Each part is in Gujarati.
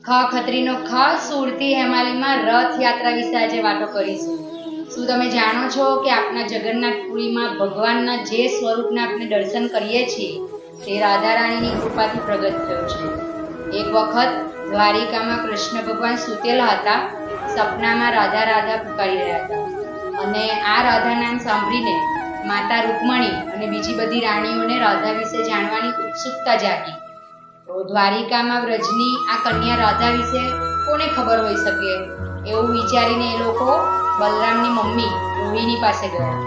ખત્રીનો ખ સુરતી હેમાલીમાં રથયાત્રા વિશે આજે વાતો કરીશું. શું તમે જાણો છો કે આપણા જગન્નાથપુરીમાં ભગવાનના જે સ્વરૂપના આપણે દર્શન કરીએ છીએ તે રાધા રાણીની કૃપાથી પ્રગટ થયો છે. એક વખત દ્વારિકામાં કૃષ્ણ ભગવાન સૂતેલા હતા. સપનામાં રાધા રાધા પુકારી રહ્યા હતા અને આ રાધા નામ સાંભળીને માતા રૂકમણી અને બીજી બધી રાણીઓને રાધા વિશે જાણવાની ઉત્સુકતા જાગી. તો દ્વારિકામાં વ્રજની આ કન્યા રાધા વિશે કોને ખબર હોઈ શકે એવું વિચારીને એ લોકો બલરામની મમ્મી રોહિણી પાસે ગયા.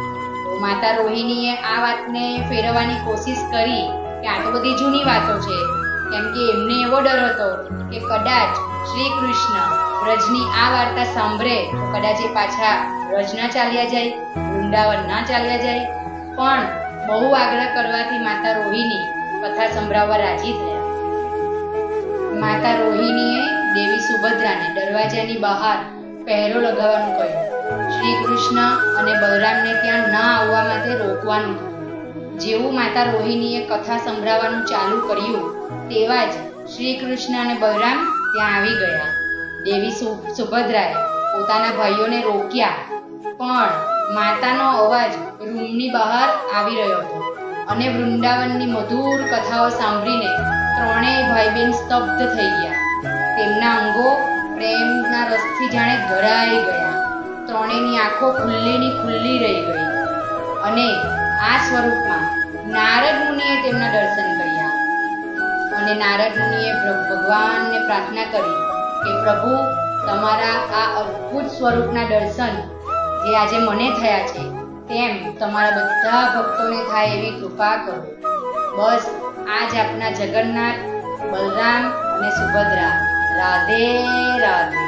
તો માતા રોહિણીએ આ વાતને ફેરવવાની કોશિશ કરી કે આ તો બધી જૂની વાતો છે, કેમ કે એમને એવો ડર હતો કે કદાચ શ્રી કૃષ્ણ વ્રજની આ વાર્તા સાંભળે તો કદાચ એ પાછા વ્રજ ના ચાલ્યા જાય, વૃંદાવન ના ચાલ્યા જાય. પણ બહુ આગ્રહ કરવાથી માતા રોહિણી કથા સંભળાવવા રાજી થયા. માતા રોહિણીએ દેવી સુભદ્રાને દરવાજાની બહાર પહેરો લગાવવાનું કહ્યું. શ્રી કૃષ્ણ અને બલરામને ત્યાં ના આવવા માટે રોકવાનું કહ્યું. જેવું માતા રોહિણીએ કથા સંભળાવવાનું ચાલુ કર્યું તેવા જ શ્રી કૃષ્ણ અને બલરામ ત્યાં આવી ગયા. દેવી સુભદ્રાએ પોતાના ભાઈઓને રોક્યા, પણ માતાનો અવાજ રૂમની બહાર આવી રહ્યો હતો અને વૃંદાવનની મધુર કથાઓ સાંભળીને ત્રણેય ભાઈ બહેન સ્તબ્ધ થઈ ગયા. તેમના અંગો પ્રેમના રસથી જાણે ભરાઈ ગયા. ત્રણેયની આંખો ખુલ્લી રહી ગઈ અને આ સ્વરૂપમાં નારદ મુનિએ તેમના દર્શન કર્યા. અને નારદ મુનિએ ભગવાનને પ્રાર્થના કરી કે પ્રભુ, તમારા આ અદ્ભુત સ્વરૂપના દર્શન જે આજે મને થયા છે તેમ તમારા બધા ભક્તોને થાય એવી કૃપા કરો. બસ આજ આપના જગન્નાથ, બલરામ અને સુભદ્રા. રાધે રાધે.